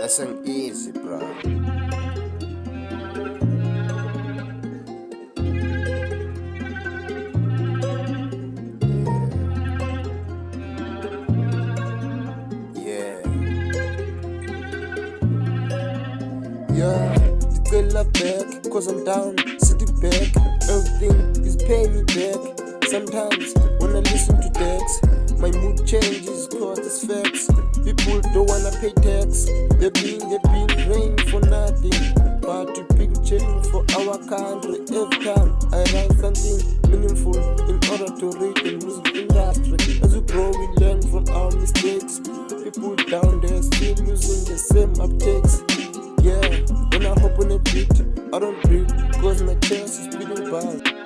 That's an easy, bro. Yeah. Yeah, the girl love back, cause I'm down, sitting back. Everything is paying me back. Sometimes when I listen to text, my mood changes cause it's facts. People don't wanna pay tax. They've been praying for nothing, but to big change for our country. Every time I write something meaningful in order to reach the music industry. As we grow, we learn from our mistakes. People down there still using the same uptakes. Yeah, when I hop on a beat, I don't breathe, cause my chest is beating bad.